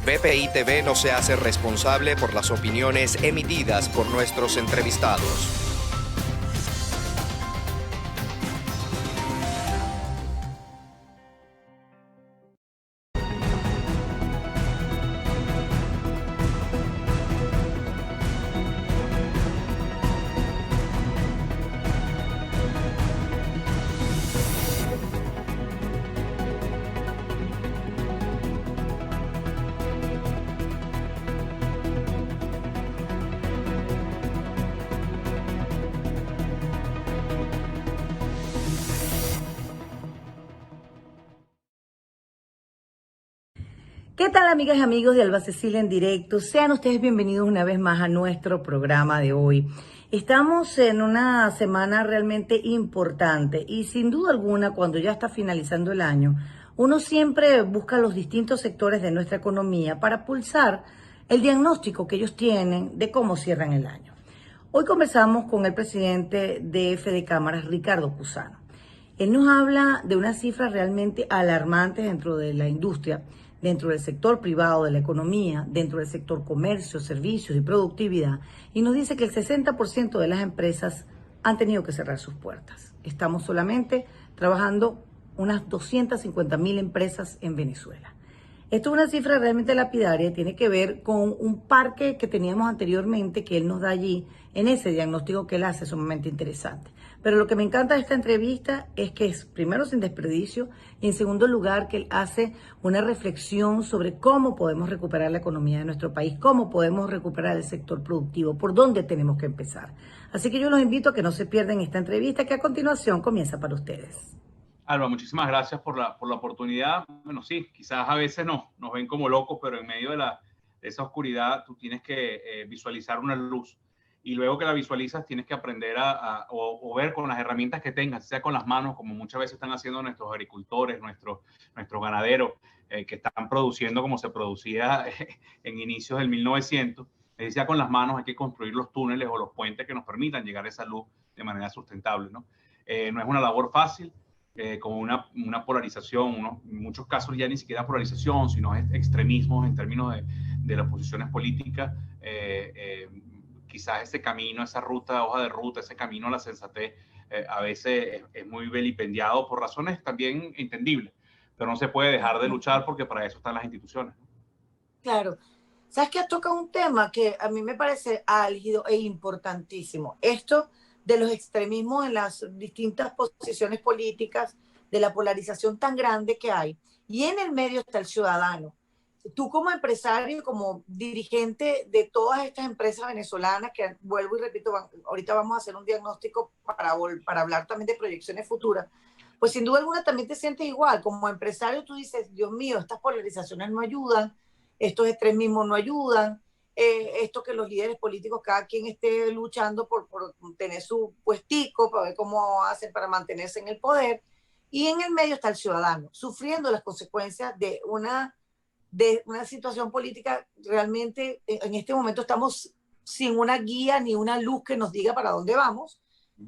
BPI TV no se hace responsable por las opiniones emitidas por nuestros entrevistados. ¿Qué tal, amigas y amigos de Alba Cecilia en directo? Sean ustedes bienvenidos una vez más a nuestro programa de hoy. Estamos en una semana realmente importante y sin duda alguna, cuando ya está finalizando el año, uno siempre busca los distintos sectores de nuestra economía para pulsar el diagnóstico que ellos tienen de cómo cierran el año. Hoy conversamos con el presidente de Fede Cámaras, Ricardo Cusano. Él nos habla de unas cifras realmente alarmantes dentro de la industria, dentro del sector privado de la economía, dentro del sector comercio, servicios y productividad, y nos dice que el 60% de las empresas han tenido que cerrar sus puertas. Estamos solamente trabajando unas 250.000 empresas en Venezuela. Esto es una cifra realmente lapidaria, tiene que ver con un parque que teníamos anteriormente, que él nos da allí, en ese diagnóstico que él hace, sumamente interesante. Pero lo que me encanta de esta entrevista es que es, primero, sin desperdicio, y en segundo lugar, que él hace una reflexión sobre cómo podemos recuperar la economía de nuestro país, cómo podemos recuperar el sector productivo, por dónde tenemos que empezar. Así que yo los invito a que no se pierdan esta entrevista, que a continuación comienza para ustedes. Alba, muchísimas gracias por la oportunidad. Bueno, sí, quizás a veces nos ven como locos, pero en medio de esa oscuridad tú tienes que visualizar una luz. Y luego que la visualizas tienes que aprender o ver con las herramientas que tengas, sea con las manos, como muchas veces están haciendo nuestros agricultores, nuestros ganaderos, que están produciendo como se producía en inicios del 1900. Sea con las manos hay que construir los túneles o los puentes que nos permitan llegar a esa luz de manera sustentable, ¿no? No es una labor fácil. Como una polarización, en muchos casos ya ni siquiera polarización, sino extremismos en términos de las posiciones políticas. Quizás ese camino, esa hoja de ruta, ese camino a la sensatez, a veces es muy vilipendiado por razones también entendibles, pero no se puede dejar de luchar porque para eso están las instituciones. Claro. ¿Sabes qué? Toca un tema que a mí me parece álgido e importantísimo. Esto de los extremismos en las distintas posiciones políticas, de la polarización tan grande que hay. Y en el medio está el ciudadano. Tú como empresario, como dirigente de todas estas empresas venezolanas, que vuelvo y repito, ahorita vamos a hacer un diagnóstico para hablar también de proyecciones futuras, pues sin duda alguna también te sientes igual. Como empresario tú dices, Dios mío, estas polarizaciones no ayudan, estos extremismos no ayudan, esto que los líderes políticos, cada quien esté luchando por tener su puestico, para ver cómo hacen para mantenerse en el poder. Y en el medio está el ciudadano, sufriendo las consecuencias de una situación política. Realmente en este momento estamos sin una guía ni una luz que nos diga para dónde vamos.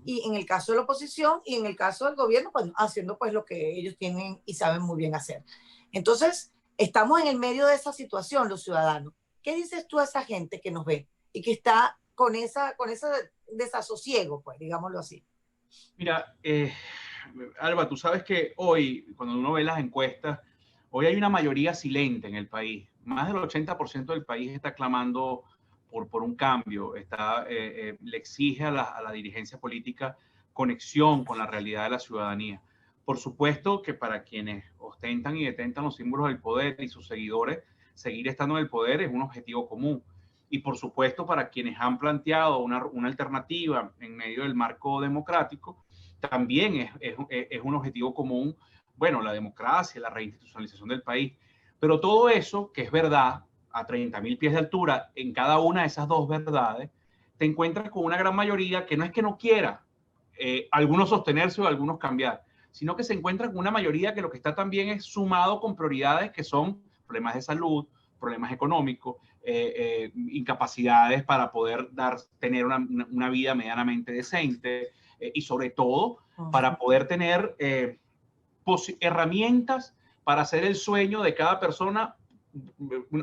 Y en el caso de la oposición y en el caso del gobierno, pues haciendo pues lo que ellos tienen y saben muy bien hacer. Entonces, estamos en el medio de esa situación, los ciudadanos. ¿Qué dices tú a esa gente que nos ve y que está con ese desasosiego, pues, digámoslo así? Mira, Alba, tú sabes que hoy, cuando uno ve las encuestas, hoy hay una mayoría silente en el país. Más del 80% del país está clamando por un cambio, le exige a la dirigencia política conexión con la realidad de la ciudadanía. Por supuesto que para quienes ostentan y detentan los símbolos del poder y sus seguidores, seguir estando en el poder es un objetivo común. Y por supuesto para quienes han planteado una alternativa en medio del marco democrático, también es un objetivo común, bueno, la democracia, la reinstitucionalización del país. Pero todo eso, que es verdad, a 30.000 pies de altura, en cada una de esas dos verdades, te encuentras con una gran mayoría que no es que no quiera algunos sostenerse o algunos cambiar, sino que se encuentra con una mayoría que lo que está también es sumado con prioridades que son problemas de salud, problemas económicos, incapacidades para poder tener una vida medianamente decente, y sobre todo para poder tener herramientas para hacer el sueño de cada persona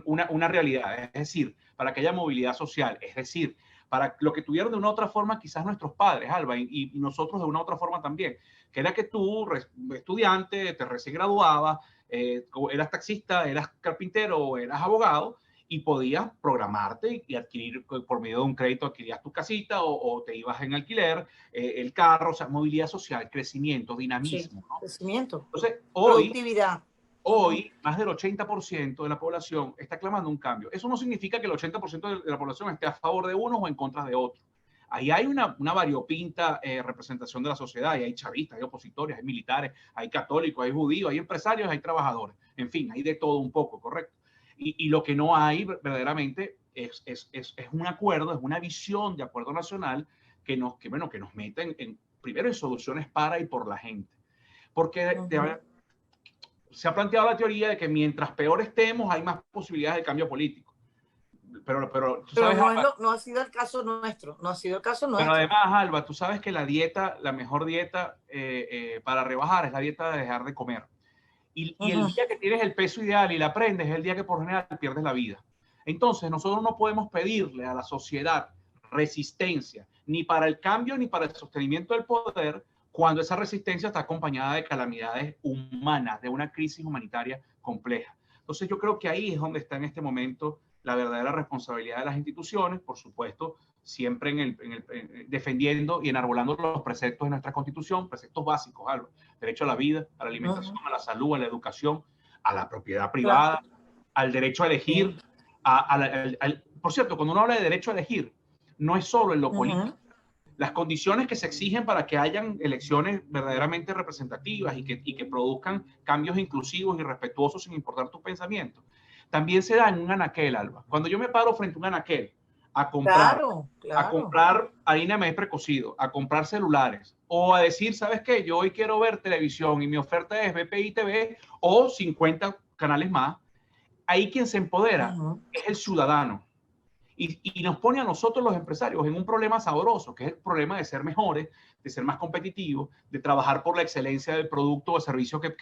una realidad, es decir, para que haya movilidad social, es decir, para lo que tuvieron de una u otra forma quizás nuestros padres, Alba, y nosotros de una u otra forma también, que era que tú, estudiante, te recién graduabas, eras taxista, eras carpintero, eras abogado, y podías programarte y adquirir por medio de un crédito, adquirías tu casita o te ibas en alquiler, el carro, o sea, movilidad social, crecimiento, Sí, dinamismo, ¿no? crecimiento, Entonces, productividad. hoy, más del 80% de la población está clamando un cambio. Eso no significa que el 80% de la población esté a favor de unos o en contra de otros. Ahí hay una variopinta representación de la sociedad, y hay chavistas, hay opositores, hay militares, hay católicos, hay judíos, hay empresarios, hay trabajadores. En fin, hay de todo un poco, ¿correcto? Y lo que no hay verdaderamente es un acuerdo, es una visión de acuerdo nacional que nos meten primero en soluciones para y por la gente. Porque se ha planteado la teoría de que mientras peor estemos, hay más posibilidades de cambio político. Pero tú Pero sabes, no, Alba, no ha sido el caso nuestro, no ha sido el caso pero nuestro. además, Alba, tú sabes que la mejor dieta para rebajar es la dieta de dejar de comer. Y el día que tienes el peso ideal y la aprendes es el día que por general pierdes la vida. Entonces, nosotros no podemos pedirle a la sociedad resistencia, ni para el cambio ni para el sostenimiento del poder, cuando esa resistencia está acompañada de calamidades humanas, de una crisis humanitaria compleja. Entonces, yo creo que ahí es donde está en este momento la verdadera responsabilidad de las instituciones, por supuesto, siempre defendiendo y enarbolando los preceptos de nuestra Constitución, preceptos básicos, Álvaro. Derecho a la vida, a la alimentación, a la salud, a la educación, a la propiedad privada, Claro. al derecho a elegir. Por cierto, cuando uno habla de derecho a elegir, no es solo en lo político. Las condiciones que se exigen para que hayan elecciones verdaderamente representativas y que produzcan cambios inclusivos y respetuosos sin importar tus pensamientos, también se da en un anaquel, Alba. Cuando yo me paro frente a un anaquel a comprar, a comprar harina de maíz precocido, a comprar celulares, o a decir, ¿sabes qué? Yo hoy quiero ver televisión y mi oferta es BPI TV o 50 canales más. Ahí quien se empodera es el ciudadano. Y nos pone a nosotros los empresarios en un problema sabroso, que es el problema de ser mejores, de ser más competitivos, de trabajar por la excelencia del producto o servicio que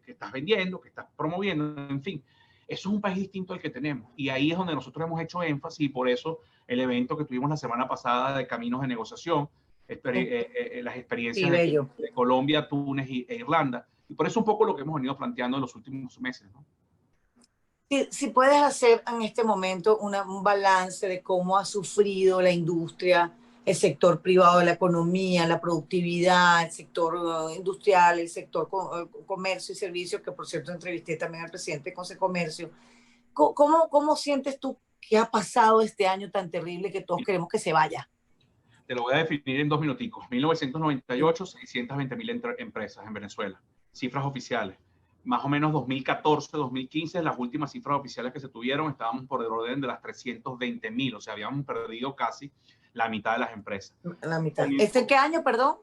estás vendiendo, que estás promoviendo, en fin. Eso es un país distinto al que tenemos. Y ahí es donde nosotros hemos hecho énfasis, y por eso el evento que tuvimos la semana pasada de Caminos de Negociación, las experiencias de Colombia, Túnez e Irlanda. Y por eso un poco lo que hemos venido planteando en los últimos meses, ¿no? Si puedes hacer en este momento un balance de cómo ha sufrido la industria, el sector privado de la economía, la productividad, el sector industrial, el sector comercio y servicios, que por cierto entrevisté también al presidente de Consecomercio. ¿Cómo sientes tú que ha pasado este año tan terrible que todos queremos que se vaya? Te lo voy a definir en 2 minuticos. 1998, 620,000 empresas en Venezuela, cifras oficiales. Más o menos 2014, 2015, las últimas cifras oficiales que se tuvieron, estábamos por el orden de las 320,000, o sea, habíamos perdido casi la mitad de las empresas. La mitad. ¿Este qué año, perdón?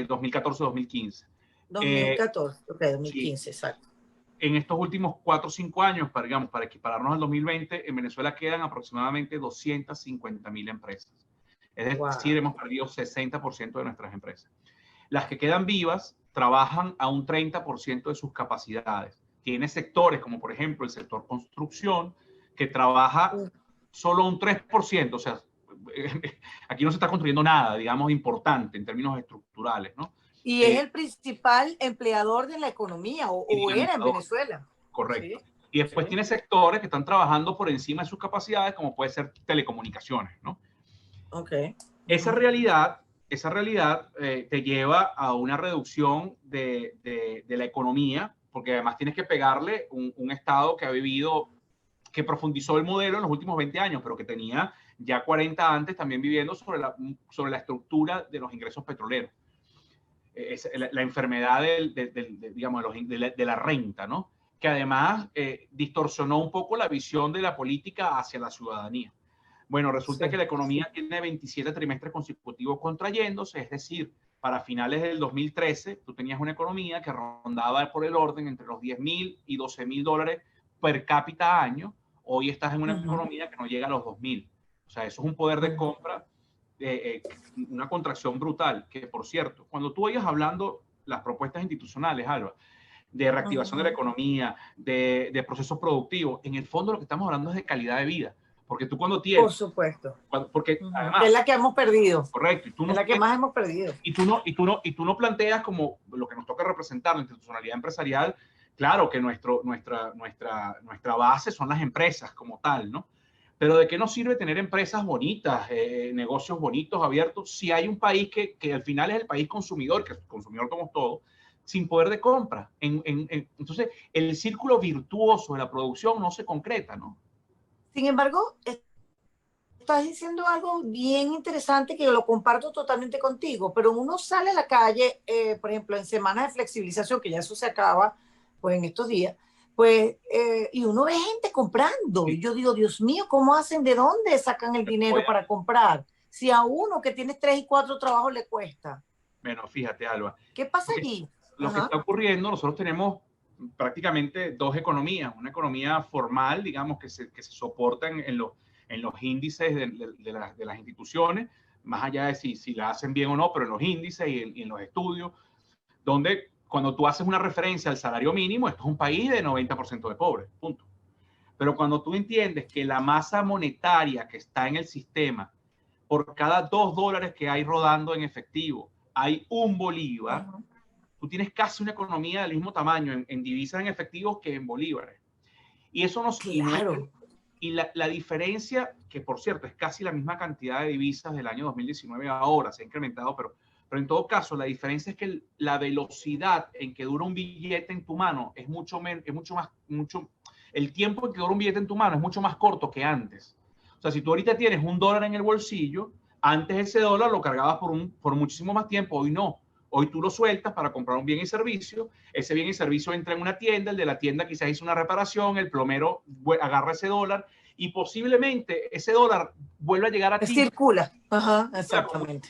2014, 2015. 2014, ok, 2015, sí. Exacto. En estos últimos 4 o 5 años, para equipararnos al 2020, en Venezuela quedan aproximadamente 250,000 empresas. Es decir, hemos perdido 60% de nuestras empresas. Las que quedan vivas trabajan a un 30% de sus capacidades. Tiene sectores como, por ejemplo, el sector construcción, que trabaja solo un 3%. O sea, aquí no se está construyendo nada, digamos, importante en términos estructurales, ¿no? Y es el principal empleador de la economía, o era en Venezuela. Correcto. ¿Sí? Y después tiene sectores que están trabajando por encima de sus capacidades, como puede ser telecomunicaciones, ¿no? Okay. Esa realidad te lleva a una reducción de la economía, porque además tienes que pegarle un Estado que ha vivido, que profundizó el modelo en los últimos 20 años, pero que tenía ya 40 antes también viviendo sobre la estructura de los ingresos petroleros. La enfermedad de la renta, ¿no? Que además distorsionó un poco la visión de la política hacia la ciudadanía. Bueno, resulta que la economía tiene 27 trimestres consecutivos contrayéndose, es decir, para finales del 2013, tú tenías una economía que rondaba por el orden entre los 10,000 y 12,000 dólares per cápita año. Hoy estás en una economía que no llega a los 2,000. O sea, eso es un poder de compra, una contracción brutal, que por cierto, cuando tú vayas hablando las propuestas institucionales, Alba, de reactivación de la Ujú. economía, de procesos productivos. En el fondo lo que estamos hablando es de calidad de vida. Porque tú cuando tienes, Por supuesto. porque Ujú. Que es además, la que hemos perdido. correcto, y tú Es no la que tienes, más hemos perdido. y tú no planteas como lo que nos toca representar, la institucionalidad empresarial, claro que nuestra base son las empresas como tal, ¿no? Pero ¿de qué nos sirve tener empresas bonitas, negocios bonitos, abiertos, si hay un país que al final es el país consumidor, que es consumidor como todo, sin poder de compra? Entonces, el círculo virtuoso de la producción no se concreta, ¿no? Sin embargo, estás diciendo algo bien interesante que yo lo comparto totalmente contigo, pero uno sale a la calle, por ejemplo, en semanas de flexibilización, que ya eso se acaba, pues en estos días, pues, y uno ve gente comprando. Sí. Y yo digo, Dios mío, ¿cómo hacen? ¿De dónde sacan el Voy dinero a- para comprar? Si a uno que tiene 3 y 4 trabajos le cuesta. Bueno, fíjate, Alba, ¿Qué pasa lo que, allí? lo que Ajá. está ocurriendo, nosotros tenemos prácticamente dos economías, una economía formal, digamos, que se soporta en los índices de las instituciones, más allá de si la hacen bien o no, pero en los índices y en los estudios, donde cuando tú haces una referencia al salario mínimo, esto es un país de 90% de pobres, punto. Pero cuando tú entiendes que la masa monetaria que está en el sistema, por cada $2 que hay rodando en efectivo, hay un bolívar, Ajá. tú tienes casi una economía del mismo tamaño en divisas en efectivo que en bolívares. Y eso nos, y, no es, Claro. y la diferencia, que por cierto es casi la misma cantidad de divisas del año 2019 ahora, se ha incrementado, pero en todo caso la diferencia es que la velocidad en que dura un billete en tu mano es mucho más, el tiempo en que dura un billete en tu mano es mucho más corto que antes. O sea, si tú ahorita tienes $1 en el bolsillo, antes ese dólar lo cargabas por muchísimo más tiempo, hoy no. Hoy tú lo sueltas para comprar un bien y servicio, ese bien y servicio entra en una tienda, el de la tienda quizás hizo una reparación, el plomero agarra ese dólar y posiblemente ese dólar vuelva a llegar a ti. Circula. Ajá, exactamente.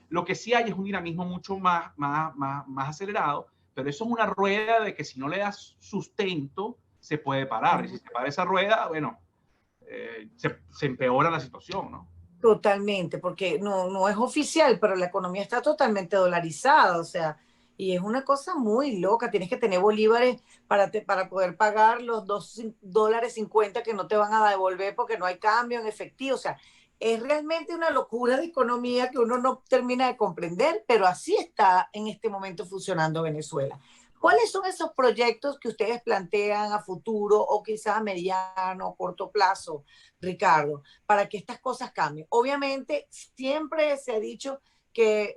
Lo que sí hay es un dinamismo mucho más acelerado, pero eso es una rueda de que si no le das sustento, se puede parar. Y si se para esa rueda, bueno, se empeora la situación, ¿no? Totalmente, porque no es oficial, pero la economía está totalmente dolarizada, o sea, y es una cosa muy loca. Tienes que tener bolívares para poder pagar los $2.50 que no te van a devolver porque no hay cambio en efectivo. O sea, es realmente una locura de economía que uno no termina de comprender, pero así está en este momento funcionando Venezuela. ¿Cuáles son esos proyectos que ustedes plantean a futuro o quizás a mediano o corto plazo, Ricardo, para que estas cosas cambien? Obviamente, siempre se ha dicho que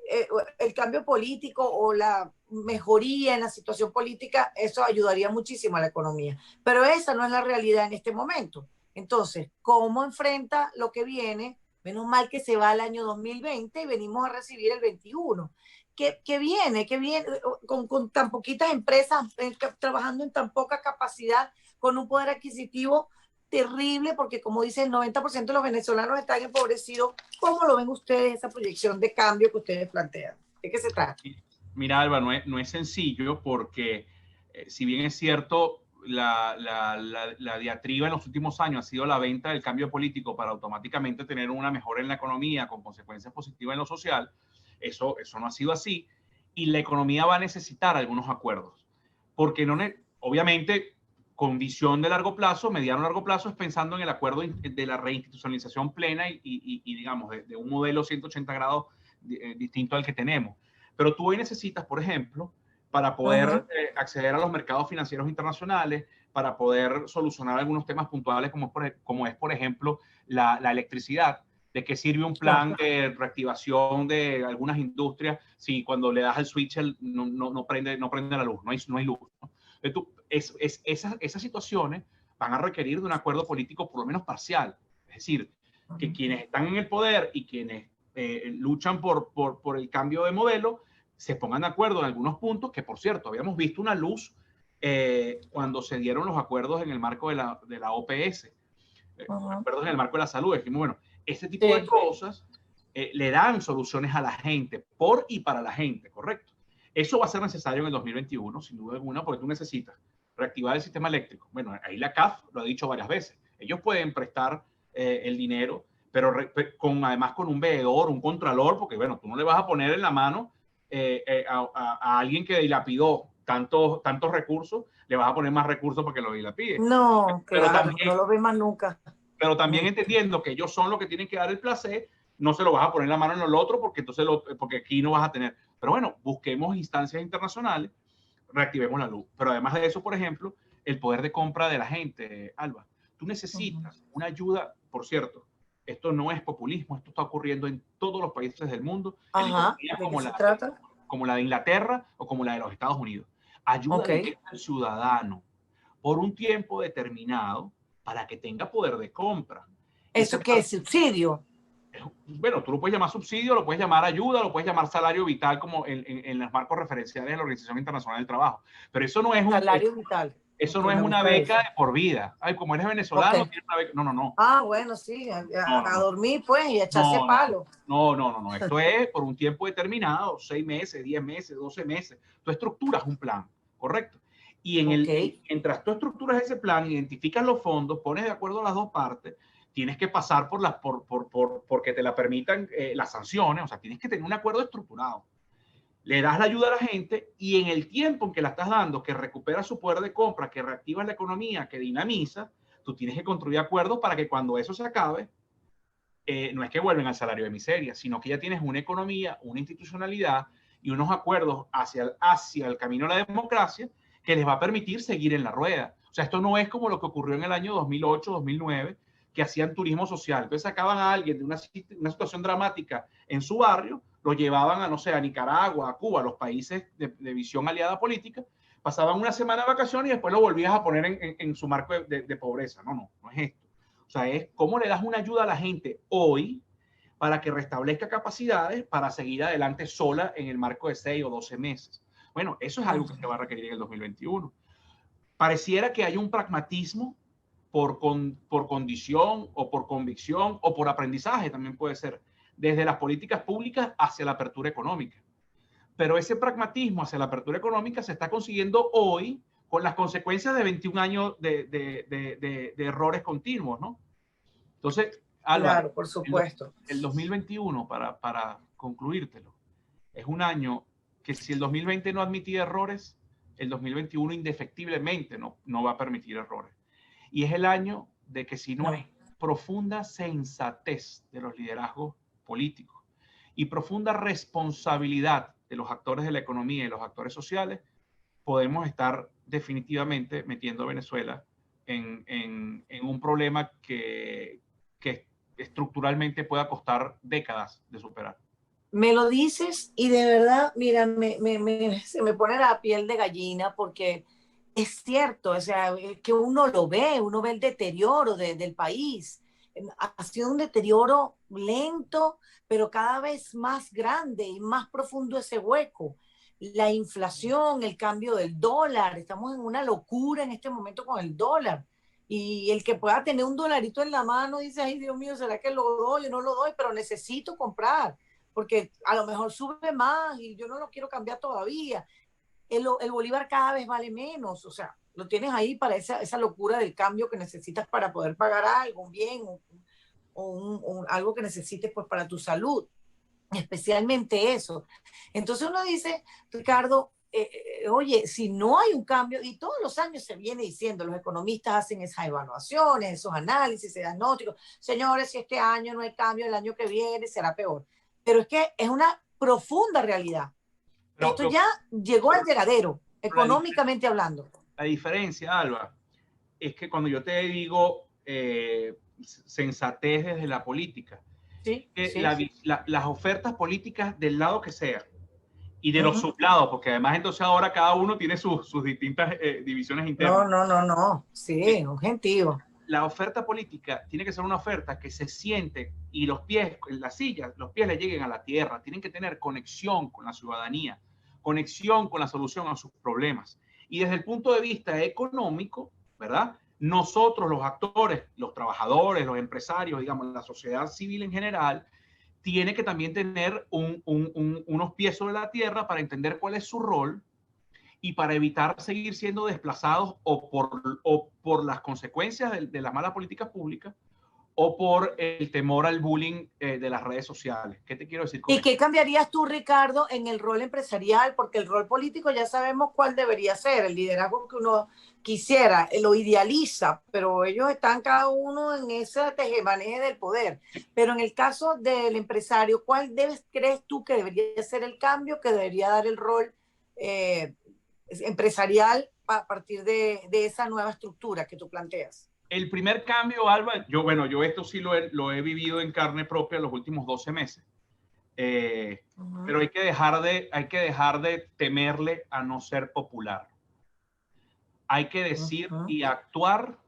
el cambio político o la mejoría en la situación política, eso ayudaría muchísimo a la economía, pero esa no es la realidad en este momento. Entonces, ¿cómo enfrenta lo que viene? Menos mal que se va el año 2020 y venimos a recibir el 21. ¿Qué viene? ¿Qué viene? Con tan poquitas empresas trabajando en tan poca capacidad, con un poder adquisitivo terrible, porque como dice, el 90% de los venezolanos están empobrecidos. ¿Cómo lo ven ustedes, esa proyección de cambio que ustedes plantean? ¿De qué se trata? Mira, Alba, no es sencillo porque si bien es cierto, la diatriba en los últimos años ha sido la venta del cambio político para automáticamente tener una mejora en la economía con consecuencias positivas en lo social, eso no ha sido así y la economía va a necesitar algunos acuerdos. Porque obviamente, con visión de largo plazo, mediano largo plazo, es pensando en el acuerdo de la reinstitucionalización plena y digamos, de un modelo 180 grados distinto al que tenemos. Pero tú hoy necesitas, por ejemplo, para poder acceder a los mercados financieros internacionales, para poder solucionar algunos temas puntuales como es por ejemplo, la electricidad. ¿De qué sirve un plan de reactivación de algunas industrias si cuando le das al switch no prende la luz, no hay luz? ¿No? Esas situaciones van a requerir de un acuerdo político por lo menos parcial. Es decir, que quienes están en el poder y quienes luchan por el cambio de modelo se pongan de acuerdo en algunos puntos que, por cierto, habíamos visto una luz cuando se dieron los acuerdos en el marco de la OPS, acuerdos en el marco de la salud. Dijimos, bueno, este tipo de Sí. cosas le dan soluciones a la gente, por y para la gente, ¿correcto? Eso va a ser necesario en el 2021, sin duda alguna, porque tú necesitas reactivar el sistema eléctrico. Bueno, ahí la CAF lo ha dicho varias veces. Ellos pueden prestar el dinero, pero además con un veedor, un contralor, porque bueno, tú no le vas a poner en la mano a alguien que dilapidó tantos recursos, le vas a poner más recursos para que lo dilapide. No, Pero claro, también, no lo ves más nunca. pero también entendiendo que ellos son los que tienen que dar el placer, no se lo vas a poner la mano en el otro porque entonces porque aquí no vas a tener. Pero bueno, busquemos instancias internacionales, reactivemos la luz. Pero además de eso, por ejemplo, el poder de compra de la gente, Alba. Tú necesitas una ayuda, por cierto, esto no es populismo, esto está ocurriendo en todos los países del mundo, en Ajá, economías ¿de qué se trata? como la de Inglaterra o como la de los Estados Unidos. Ayuda Ok. directa al ciudadano por un tiempo determinado para que tenga poder de compra. ¿Eso qué es? ¿Subsidio? Bueno, tú lo puedes llamar subsidio, lo puedes llamar ayuda, lo puedes llamar salario vital como en los marcos referenciales de la Organización Internacional del Trabajo. Pero eso no es Salario vital. eso Ok, no es me una gusta beca eso. de por vida. Ay, como eres Ok. venezolano, tienes una beca. No, no, no. Ah, bueno, sí, No, no, a no. dormir pues y a echarse No, no, palo. no, no, no, no. Esto es por un tiempo determinado, 6 meses, 10 meses, 12 meses. Tú estructuras un plan, ¿correcto? Y Ok. mientras tú estructuras ese plan, identificas los fondos, pones de acuerdo a las dos partes, tienes que pasar porque te la permitan las sanciones, o sea, tienes que tener un acuerdo estructurado. Le das la ayuda a la gente y en el tiempo en que la estás dando, que recupera su poder de compra, que reactiva la economía, que dinamiza, tú tienes que construir acuerdos para que cuando eso se acabe, no es que vuelven al salario de miseria, sino que ya tienes una economía, una institucionalidad y unos acuerdos hacia el camino a la democracia que les va a permitir seguir en la rueda. O sea, esto no es como lo que ocurrió en el año 2008, 2009, que hacían turismo social. Entonces sacaban a alguien de una situación dramática en su barrio, lo llevaban a, no sé, a Nicaragua, a Cuba, a los países de visión aliada política, pasaban una semana de vacaciones y después lo volvías a poner en su marco de pobreza. No, no, no es esto. O sea, es cómo le das una ayuda a la gente hoy para que restablezca capacidades para seguir adelante sola en el marco de 6 o 12 meses. Bueno, eso es algo que se va a requerir en el 2021. Pareciera que hay un pragmatismo por condición o por convicción o por aprendizaje, también puede ser, desde las políticas públicas hacia la apertura económica. Pero ese pragmatismo hacia la apertura económica se está consiguiendo hoy con las consecuencias de 21 años de errores continuos, ¿no? Entonces, Álvaro, Claro, por supuesto. el 2021, para concluírtelo, es un año que si el 2020 no admitía errores, el 2021 indefectiblemente no va a permitir errores. Y es el año de que si no hay profunda sensatez de los liderazgos políticos y profunda responsabilidad de los actores de la economía y los actores sociales, podemos estar definitivamente metiendo a Venezuela en un problema que estructuralmente pueda costar décadas de superar. Me lo dices y de verdad, mira, se me pone la piel de gallina porque es cierto, o sea, que uno ve el deterioro del país. Ha sido un deterioro lento, pero cada vez más grande y más profundo ese hueco. La inflación, el cambio del dólar, estamos en una locura en este momento con el dólar. Y el que pueda tener un dolarito en la mano dice, ay Dios mío, ¿será que lo doy o no lo doy? Pero necesito comprar, porque a lo mejor sube más y yo no lo quiero cambiar todavía. El bolívar cada vez vale menos, o sea, lo tienes ahí para esa locura del cambio que necesitas para poder pagar algo, un bien algo que necesites pues para tu salud, especialmente eso. Entonces uno dice, Ricardo, oye, si no hay un cambio, y todos los años se viene diciendo, los economistas hacen esas evaluaciones, esos análisis, ese diagnóstico, señores, si este año no hay cambio, el año que viene será peor. Pero es que es una profunda realidad. Esto ya llegó al llegadero, económicamente hablando. La diferencia, Alba, es que cuando yo te digo sensatez desde la política, Sí, que sí. las ofertas políticas del lado que sea y de los sublados, porque además entonces ahora cada uno tiene sus distintas divisiones internas. No. Sí, objetivo. La oferta política tiene que ser una oferta que se siente y los pies, en las sillas, los pies le lleguen a la tierra, tienen que tener conexión con la ciudadanía, conexión con la solución a sus problemas. Y desde el punto de vista económico, ¿verdad? Nosotros, los actores, los trabajadores, los empresarios, digamos, la sociedad civil en general, tiene que también tener unos pies sobre la tierra para entender cuál es su rol y para evitar seguir siendo desplazados o por las consecuencias de las malas políticas públicas o por el temor al bullying de las redes sociales. ¿Qué te quiero decir con ¿Y esto? qué cambiarías tú, Ricardo, en el rol empresarial? Porque el rol político ya sabemos cuál debería ser, el liderazgo que uno quisiera, lo idealiza, pero ellos están cada uno en ese tejemaneje del poder. Pero en el caso del empresario, crees tú que debería ser el cambio, que debería dar el rol eh, empresarial a partir de esa nueva estructura que tú planteas? El primer cambio, Alba, yo esto sí lo he vivido en carne propia los últimos 12 meses. Pero hay que dejar de temerle a no ser popular. Hay que decir y actuar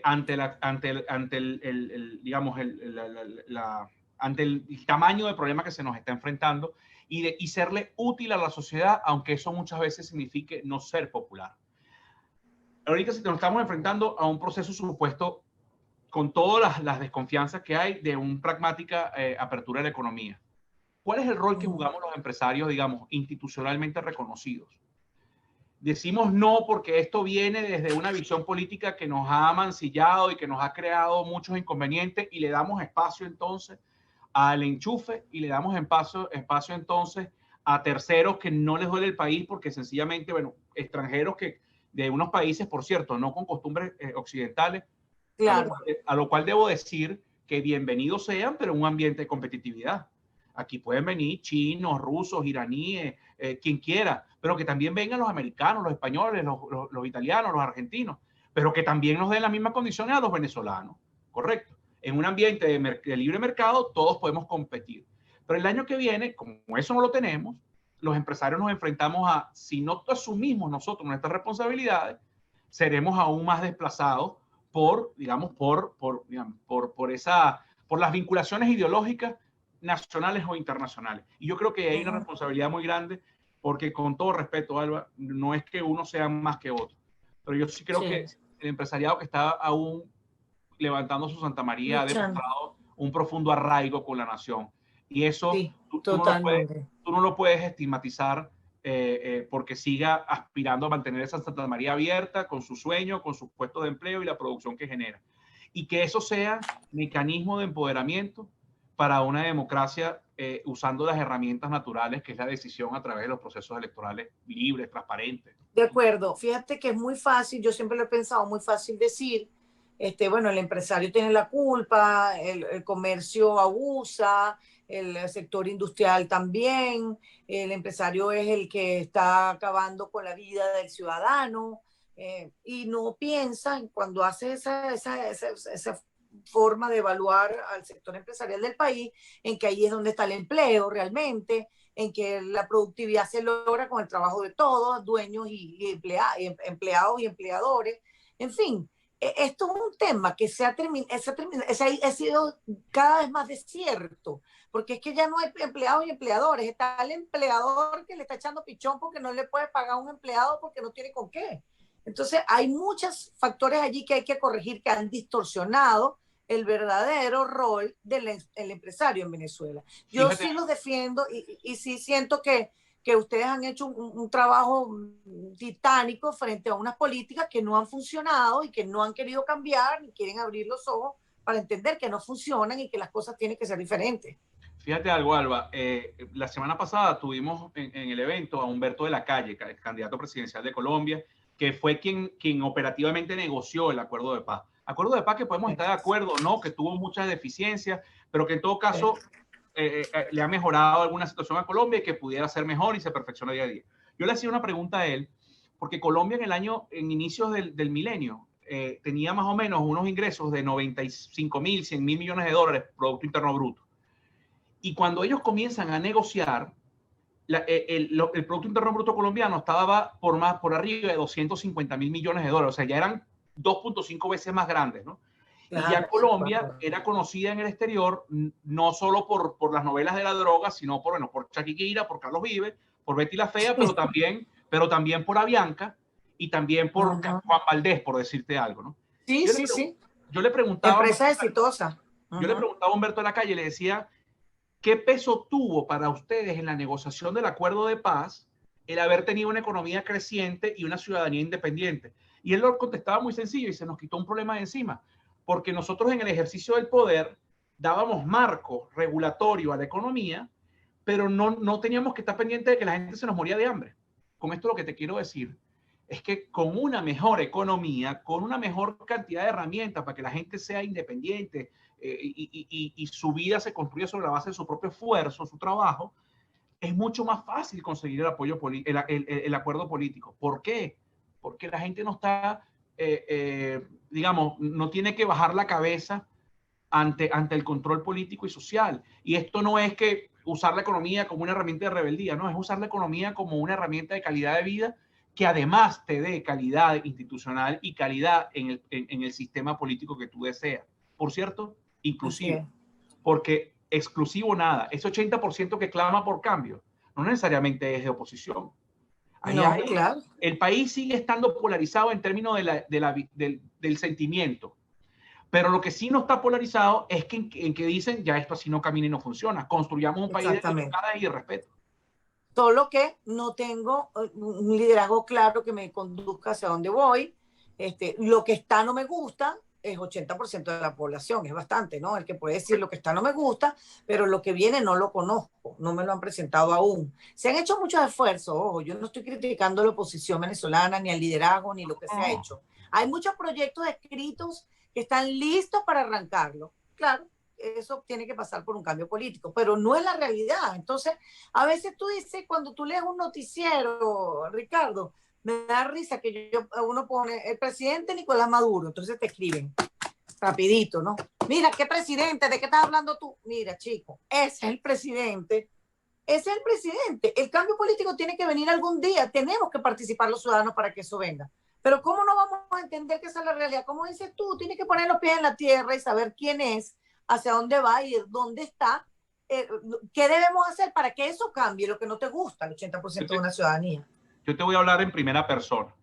ante el tamaño del problema que se nos está enfrentando y serle útil a la sociedad, aunque eso muchas veces signifique no ser popular. Ahorita nos estamos enfrentando a un proceso supuesto con todas las desconfianzas que hay de una pragmática apertura de la economía. ¿Cuál es el rol que jugamos los empresarios, digamos, institucionalmente reconocidos? Decimos no porque esto viene desde una visión política que nos ha mancillado y que nos ha creado muchos inconvenientes, y le damos espacio entonces al enchufe y le damos espacio entonces a terceros que no les duele el país porque sencillamente, bueno, extranjeros que de unos países, por cierto, no con costumbres occidentales, Claro. a lo cual debo decir que bienvenidos sean, pero en un ambiente de competitividad. Aquí pueden venir chinos, rusos, iraníes, quien quiera, pero que también vengan los americanos, los españoles, los italianos, los argentinos, pero que también nos den las mismas condiciones a los venezolanos, ¿correcto? En un ambiente de libre mercado todos podemos competir. Pero el año que viene, como eso no lo tenemos, los empresarios nos enfrentamos a, si no asumimos nosotros nuestras responsabilidades, seremos aún más desplazados por las vinculaciones ideológicas nacionales o internacionales. Y yo creo que hay una responsabilidad muy grande, porque con todo respeto, Alba, no es que uno sea más que otro, pero yo sí creo que el empresariado que está aún levantando su Santa María ha demostrado un profundo arraigo con la nación. Y eso tú no lo puedes estigmatizar porque siga aspirando a mantener esa Santa María abierta con su sueño, con sus puestos de empleo y la producción que genera. Y que eso sea mecanismo de empoderamiento para una democracia usando las herramientas naturales, que es la decisión a través de los procesos electorales libres, transparentes. De acuerdo. Fíjate que es muy fácil, yo siempre lo he pensado, muy fácil decir, bueno, el empresario tiene la culpa, el comercio abusa, el sector industrial también, el empresario es el que está acabando con la vida del ciudadano, y no piensan cuando hace esa forma de evaluar al sector empresarial del país, en que ahí es donde está el empleo realmente, en que la productividad se logra con el trabajo de todos, dueños y empleados y empleadores. En fin, esto es un tema que ha sido cada vez más desierto, porque es que ya no hay empleados y empleadores, está el empleador que le está echando pichón porque no le puede pagar a un empleado porque no tiene con qué. Entonces hay muchos factores allí que hay que corregir, que han distorsionado el verdadero rol del empresario en Venezuela. Yo sí los defiendo y sí siento que ustedes han hecho un trabajo titánico frente a unas políticas que no han funcionado y que no han querido cambiar ni quieren abrir los ojos para entender que no funcionan y que las cosas tienen que ser diferentes. Fíjate algo, Alba. La semana pasada tuvimos en el evento a Humberto de la Calle, candidato presidencial de Colombia, que fue quien operativamente negoció el acuerdo de paz. Acuerdo de paz que podemos estar de acuerdo, ¿no? Que tuvo muchas deficiencias, pero que en todo caso le ha mejorado alguna situación a Colombia y que pudiera ser mejor y se perfecciona día a día. Yo le hacía una pregunta a él, porque Colombia en inicios del milenio, tenía más o menos unos ingresos de 95.000, 100.000 millones de dólares, Producto Interno Bruto. Y cuando ellos comienzan a negociar, el Producto Interno Bruto colombiano estaba por arriba de 250.000 millones de dólares, o sea, ya eran 2.5 veces más grandes, ¿no? Claro, y ya Colombia era conocida en el exterior no solo por las novelas de la droga, sino por Chaquiquira, por Carlos Vives, por Betty la Fea, pero también por Avianca y también por Juan Valdés, por decirte algo, ¿no? Sí. Yo le preguntaba... Empresa exitosa. Yo le preguntaba a Humberto de la Calle, le decía, ¿qué peso tuvo para ustedes en la negociación del acuerdo de paz el haber tenido una economía creciente y una ciudadanía independiente? Y él lo contestaba muy sencillo y se nos quitó un problema de encima. porque nosotros en el ejercicio del poder dábamos marco regulatorio a la economía, pero no teníamos que estar pendientes de que la gente se nos moría de hambre. Con esto lo que te quiero decir es que con una mejor economía, con una mejor cantidad de herramientas para que la gente sea independiente y su vida se construya sobre la base de su propio esfuerzo, su trabajo, es mucho más fácil conseguir el apoyo, el acuerdo político. ¿Por qué? Porque la gente no está, digamos, no tiene que bajar la cabeza ante el control político y social. Y esto no es que usar la economía como una herramienta de rebeldía, no, es usar la economía como una herramienta de calidad de vida que además te dé calidad institucional y calidad en el sistema político que tú deseas. Por cierto, inclusivo, Okay. porque exclusivo nada, ese 80% que clama por cambio no necesariamente es de oposición. No, claro. El país sigue estando polarizado en términos del sentimiento. Pero lo que sí no está polarizado es en que dicen, ya esto así no camina y no funciona. Construyamos un país de Exactamente. libertad y de respeto. Solo que no tengo un liderazgo claro que me conduzca hacia donde voy. Lo que está no me gusta, es 80% de la población, es bastante, ¿no? El que puede decir lo que está no me gusta, pero lo que viene no lo conozco, no me lo han presentado aún. Se han hecho muchos esfuerzos, ojo, yo no estoy criticando a la oposición venezolana, ni al liderazgo, ni lo que se ha hecho. Hay muchos proyectos escritos que están listos para arrancarlo. Claro, eso tiene que pasar por un cambio político, pero no es la realidad. Entonces, a veces tú dices, cuando tú lees un noticiero, Ricardo, me da risa que uno pone el presidente Nicolás Maduro, entonces te escriben rapidito, ¿no? Mira, ¿qué presidente? ¿De qué estás hablando tú? Mira, chico, ese es el presidente. Ese es el presidente. El cambio político tiene que venir algún día. Tenemos que participar los ciudadanos para que eso venga. Pero ¿cómo no vamos a entender que esa es la realidad? Como dices tú, tienes que poner los pies en la tierra y saber quién es, hacia dónde va y dónde está. ¿Qué debemos hacer para que eso cambie lo que no te gusta el 80% de una ciudadanía? Yo te voy a hablar en primera persona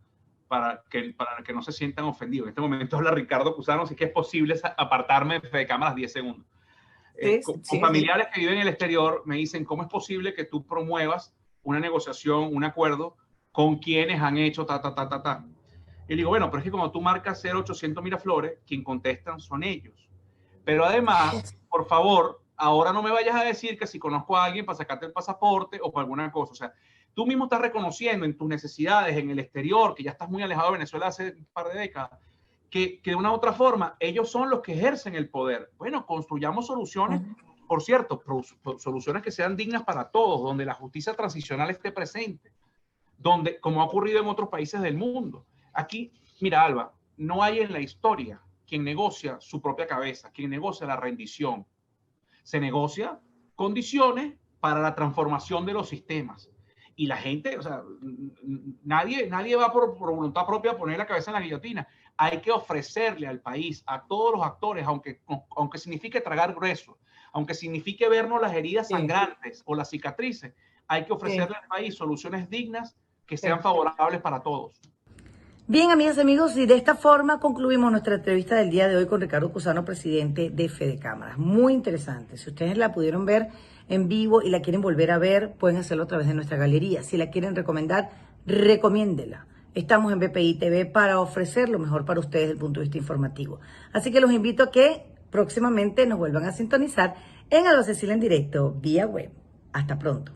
para que no se sientan ofendidos. En este momento habla Ricardo Cusano, así que es posible apartarme de cámaras 10 segundos. Con familiares que viven en el exterior me dicen, ¿cómo es posible que tú promuevas una negociación, un acuerdo con quienes han hecho ta? Y digo, bueno, pero es que cuando tú marcas 0800 Miraflores, quien contestan son ellos. Pero además, por favor, ahora no me vayas a decir que si conozco a alguien para sacarte el pasaporte o para alguna cosa. O sea, tú mismo estás reconociendo en tus necesidades en el exterior, que ya estás muy alejado de Venezuela hace un par de décadas, que de una u otra forma ellos son los que ejercen el poder. Bueno, construyamos soluciones, por cierto, soluciones que sean dignas para todos, donde la justicia transicional esté presente, donde, como ha ocurrido en otros países del mundo. Aquí, mira, Alba, no hay en la historia quien negocia su propia cabeza, quien negocia la rendición. Se negocia condiciones para la transformación de los sistemas. Y la gente, o sea, nadie va por voluntad propia a poner la cabeza en la guillotina. Hay que ofrecerle al país, a todos los actores, aunque signifique tragar grueso, aunque signifique vernos las heridas sangrantes o las cicatrices, hay que ofrecerle al país soluciones dignas que sean favorables para todos. Bien, amigas y amigos, y de esta forma concluimos nuestra entrevista del día de hoy con Ricardo Cusano, presidente de Fede Cámaras. Muy interesante. Si ustedes la pudieron ver en vivo y la quieren volver a ver, pueden hacerlo a través de nuestra galería. Si la quieren recomendar, recomiéndela. Estamos en BPI TV para ofrecer lo mejor para ustedes desde el punto de vista informativo. Así que los invito a que próximamente nos vuelvan a sintonizar en Alba Cecilia en directo vía web. Hasta pronto.